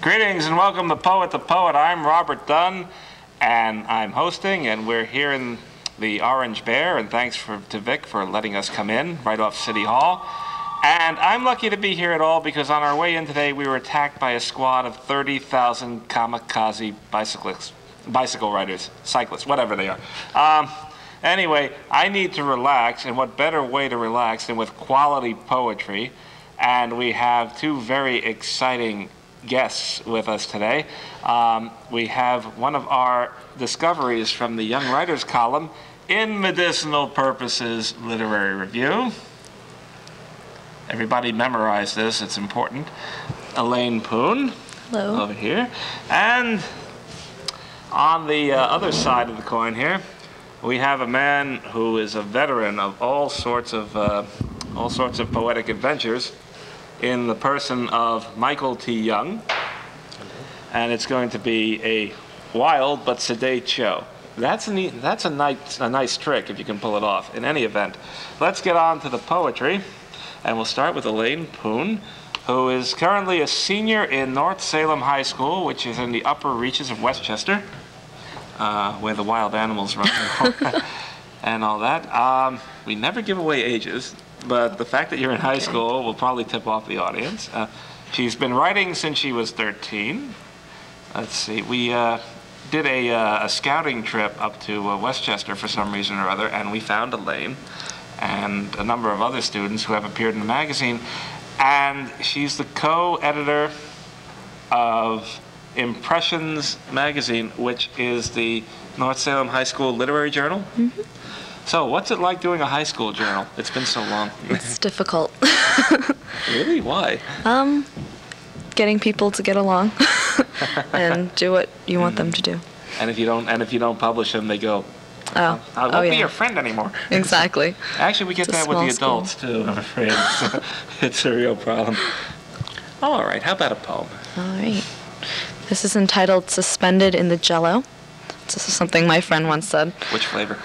Greetings and welcome to Poet the Poet. I'm Robert Dunn, and I'm hosting, and we're here in the Orange Bear, and thanks to Vic for letting us come in right off City Hall. And I'm lucky to be here at all because on our way in today we were attacked by a squad of 30,000 kamikaze bicycle riders, cyclists, whatever they are. Anyway, I need to relax, and what better way to relax than with quality poetry? And we have two very exciting guests with us today. We have one of our discoveries from the Young Writers column in Medicinal Purposes Literary Review. Everybody memorize this, it's important. Elaine Poon. Hello. Over here. And on the other side of the coin here, we have a man who is a veteran of all sorts of poetic adventures in the person of Michael T. Young, and it's going to be a wild but sedate show. That's a nice trick if you can pull it off. In any event, let's get on to the poetry, and we'll start with Elaine Poon, who is currently a senior in North Salem High School, which is in the upper reaches of Westchester, where the wild animals run and all that. We never give away ages, but the fact that you're in high school will probably tip off the audience. She's been writing since she was 13. Let's see, we did a scouting trip up to Westchester for some reason or other, and we found Elaine and a number of other students who have appeared in the magazine, and she's the co-editor of Impressions magazine, which is the North Salem High School literary journal. Mm-hmm. So what's it like doing a high school journal? It's been so long. It's difficult. Really? Why? Getting people to get along and do what you want them to do. And if you don't publish them, they go, I won't be your friend anymore. Exactly. Actually, we get that with the adults too, I'm afraid. It's a real problem. All right, how about a poem? All right. This is entitled Suspended in the Jello. This is something my friend once said. Which flavor?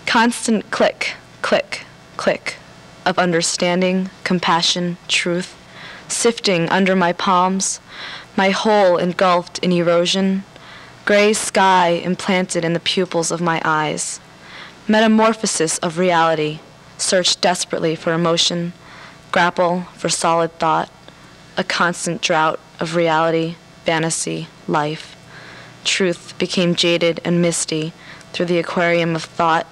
Constant click, click, click of understanding, compassion, truth, sifting under my palms, my whole engulfed in erosion, gray sky implanted in the pupils of my eyes, metamorphosis of reality, search desperately for emotion, grapple for solid thought, a constant drought of reality, fantasy, life. Truth became jaded and misty through the aquarium of thought,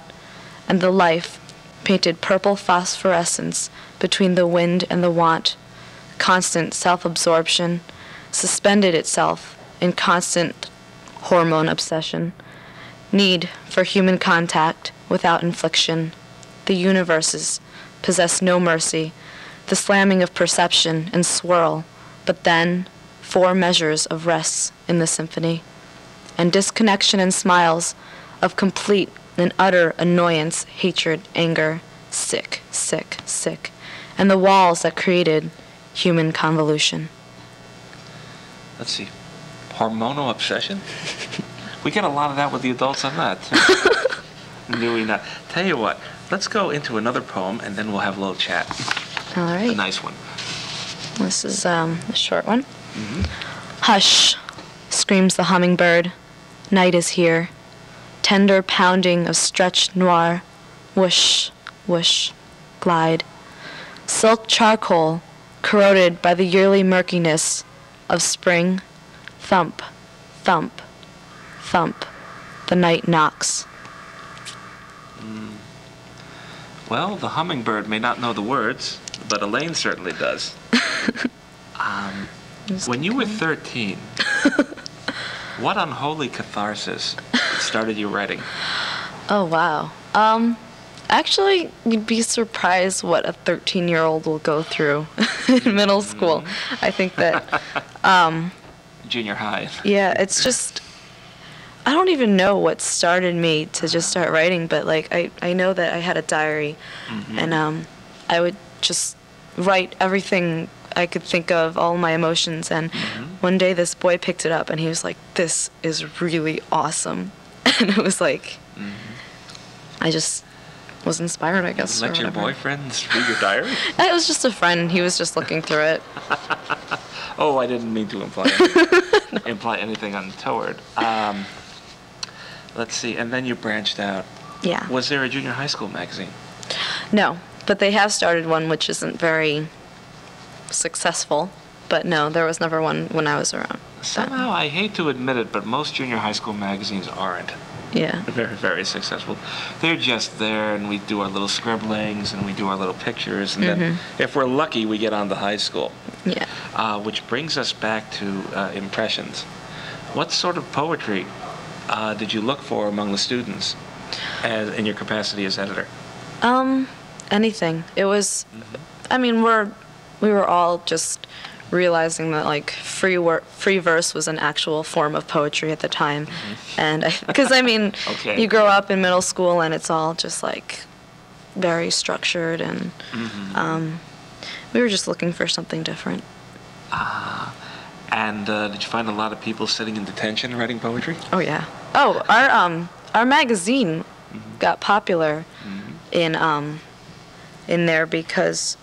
and the life painted purple phosphorescence between the wind and the want. Constant self-absorption suspended itself in constant hormone obsession. Need for human contact without infliction. The universes possess no mercy. The slamming of perception and swirl, but then 4 measures of rests in the symphony, and disconnection and smiles of complete and utter annoyance, hatred, anger, sick, sick, sick, and the walls that created human convolution. Let's see, hormonal obsession? We get a lot of that with the adults on that. Do we not? Tell you what, let's go into another poem and then we'll have a little chat. All right. A nice one. This is a short one. Mm-hmm. Hush, screams the hummingbird. Night is here. Tender pounding of stretched noir. Whoosh, whoosh, glide. Silk charcoal, corroded by the yearly murkiness of spring. Thump, thump, thump. The night knocks. Well, the hummingbird may not know the words, but Elaine certainly does. When you were 13, what unholy catharsis started you writing? Oh, wow. Actually, you'd be surprised what a 13-year-old will go through in middle school. I think that... Junior high. Yeah, it's just... I don't even know what started me to just start writing, but like I know that I had a diary, and I would just write everything I could think of, all my emotions, and one day this boy picked it up and he was like, "This is really awesome," and it was like, I just was inspired, I guess. Let your boyfriend read your diary? It was just a friend. He was just looking through it. Oh, I didn't mean to imply anything untoward. Let's see, and then you branched out. Yeah. Was there a junior high school magazine? No, but they have started one which isn't very successful. But no, there was never one when I was around. Somehow, I hate to admit it, but most junior high school magazines aren't. Yeah. Very, very successful. They're just there, and we do our little scribblings, and we do our little pictures, and then, if we're lucky, we get on to high school. Yeah. Which brings us back to impressions. What sort of poetry did you look for among the students in your capacity as editor? Anything. It was, I mean, we were all just realizing that like free verse was an actual form of poetry at the time, and because I mean, you grow up in middle school and it's all just like very structured, and we were just looking for something different. And did you find a lot of people sitting in detention writing poetry? Oh yeah. Oh, our magazine got popular in there because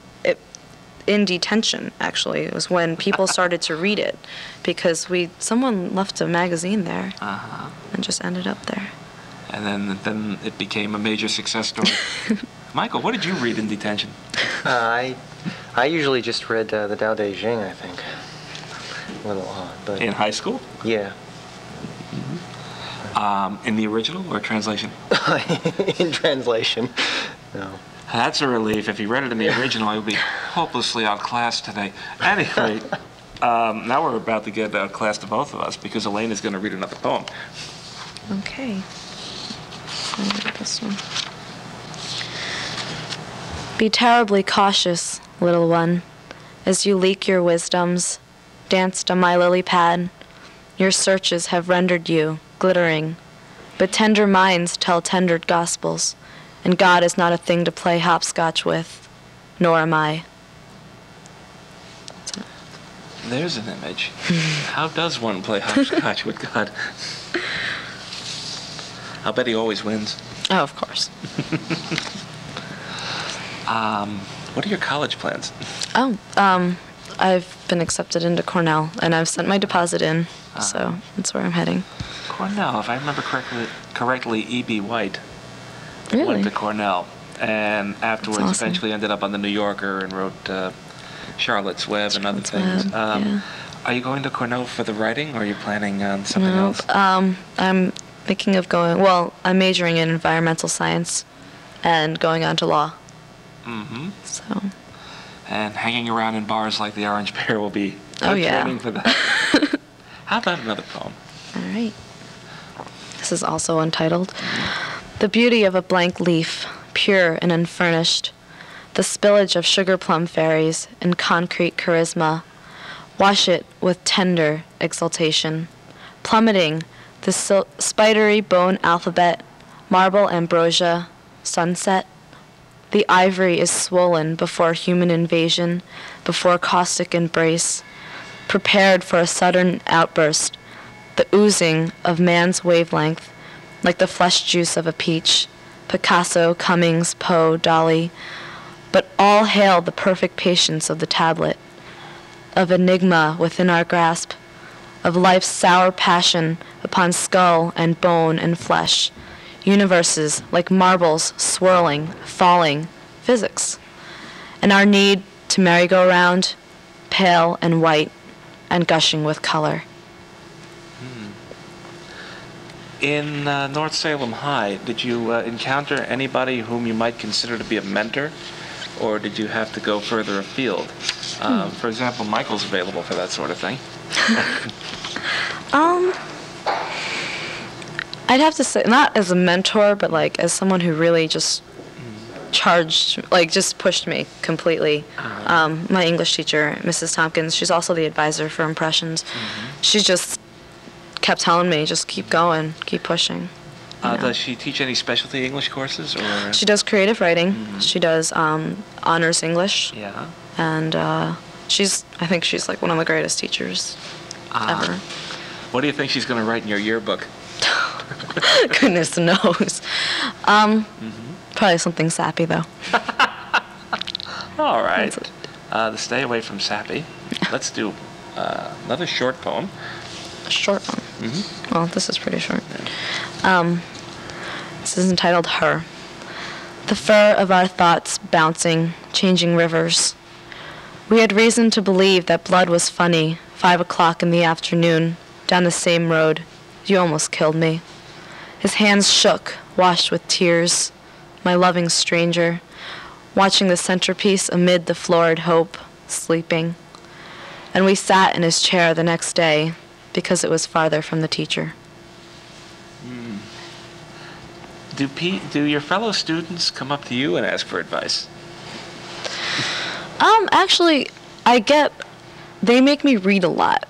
in detention, actually. It was when people started to read it, because someone left a magazine there and just ended up there. And then it became a major success story. Michael, what did you read in detention? I usually just read the Tao Te Ching, I think. A little odd, but... In high school? Yeah. In the original or translation? In translation, no. That's a relief. If you read it in the original, I would be hopelessly outclassed today. Anyway, now we're about to get outclassed to both of us, because Elaine is going to read another poem. Okay. I'll read this one. Be terribly cautious, little one, as you leak your wisdoms, danced on my lily pad. Your searches have rendered you glittering, but tender minds tell tendered gospels, and God is not a thing to play hopscotch with, nor am I. There's an image. How does one play hopscotch with God? I'll bet he always wins. Oh, of course. What are your college plans? Oh, I've been accepted into Cornell, and I've sent my deposit in, so that's where I'm heading. Cornell, if I remember correctly, E.B. White went to Cornell, and afterwards eventually ended up on the New Yorker and wrote Charlotte's Web and other things. Yeah. Are you going to Cornell for the writing, or are you planning on something else? I'm thinking of going, well, I'm majoring in environmental science and going on to law. So. And hanging around in bars like the Orange Bear will be training for that. How about another poem? All right. This is also untitled. The beauty of a blank leaf, pure and unfurnished, the spillage of sugar plum fairies in concrete charisma, wash it with tender exultation, plummeting the spidery bone alphabet, marble ambrosia, sunset. The ivory is swollen before human invasion, before caustic embrace, prepared for a sudden outburst, the oozing of man's wavelength, like the flesh juice of a peach, Picasso, Cummings, Poe, Dali, but all hail the perfect patience of the tablet, of enigma within our grasp, of life's sour passion upon skull and bone and flesh, universes like marbles swirling, falling, physics, and our need to merry-go-round, pale and white and gushing with color. In North Salem High, did you encounter anybody whom you might consider to be a mentor, or did you have to go further afield? For example, Michael's available for that sort of thing. I'd have to say, not as a mentor, but like as someone who really just just pushed me completely. My English teacher, Mrs. Tompkins, she's also the advisor for Impressions. She just kept telling me, just keep going, keep pushing. Does she teach any specialty English courses? Or? She does creative writing. She does honors English. Yeah. And I think she's like one of the greatest teachers ever. What do you think she's going to write in your yearbook? Goodness knows. Probably something sappy, though. All right. To stay away from sappy, let's do another short poem. A short one. Mm-hmm. Well, this is pretty short. This is entitled Her. The fur of our thoughts bouncing, changing rivers. We had reason to believe that blood was funny, 5 o'clock in the afternoon, down the same road. You almost killed me. His hands shook, washed with tears. My loving stranger, watching the centerpiece amid the florid hope, sleeping. And we sat in his chair the next day because it was farther from the teacher. Do your fellow students come up to you and ask for advice? Actually, they make me read a lot.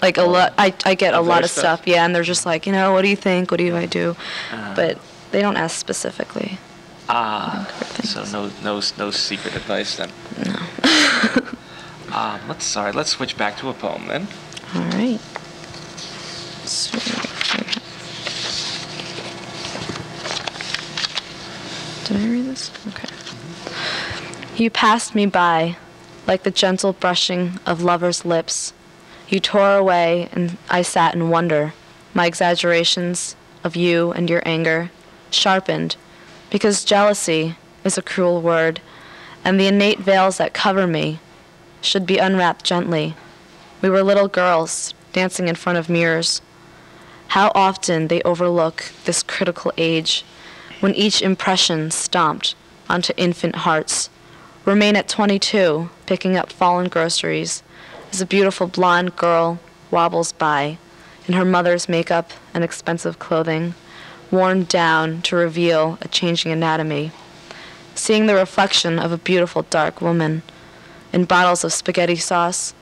Like a lot, I get a lot of stuff, yeah, and they're just like, what do you think? What do I do? But they don't ask specifically. So no secret advice then. No. Let's switch back to a poem then. All right. Did I read this? Okay. You passed me by, like the gentle brushing of lovers' lips. You tore away, and I sat in wonder. My exaggerations of you and your anger sharpened, because jealousy is a cruel word, and the innate veils that cover me should be unwrapped gently. We were little girls dancing in front of mirrors. How often they overlook this critical age, when each impression stomped onto infant hearts. Remain at 22, picking up fallen groceries, as a beautiful blonde girl wobbles by, in her mother's makeup and expensive clothing, worn down to reveal a changing anatomy. Seeing the reflection of a beautiful dark woman, in bottles of spaghetti sauce,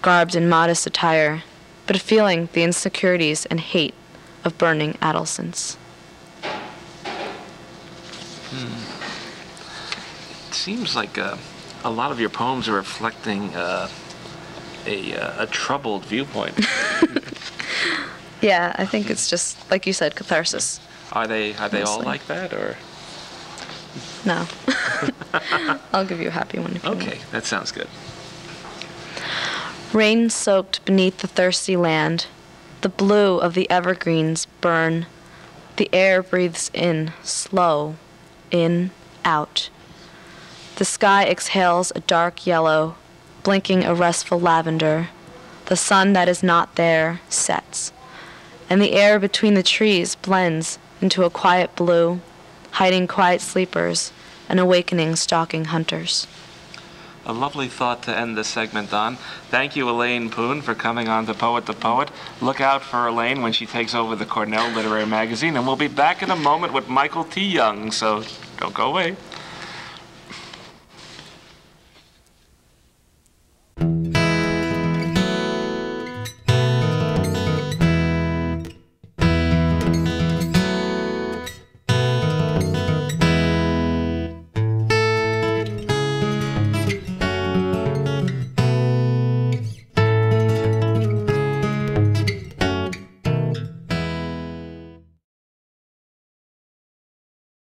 garbed in modest attire, but feeling the insecurities and hate of burning adolescence. It seems like a lot of your poems are reflecting a troubled viewpoint. Yeah, I think it's just, like you said, catharsis. Are they Mostly. all like that, or? No. I'll give you a happy one if you want. Okay, that sounds good. Rain soaked beneath the thirsty land. The blue of the evergreens burn. The air breathes in, slow, in, out. The sky exhales a dark yellow, blinking a restful lavender. The sun that is not there sets, and the air between the trees blends into a quiet blue, hiding quiet sleepers and awakening stalking hunters. A lovely thought to end this segment on. Thank you, Elaine Poon, for coming on to Poet the Poet. Look out for Elaine when she takes over the Cornell Literary Magazine, and we'll be back in a moment with Michael T. Young, so don't go away.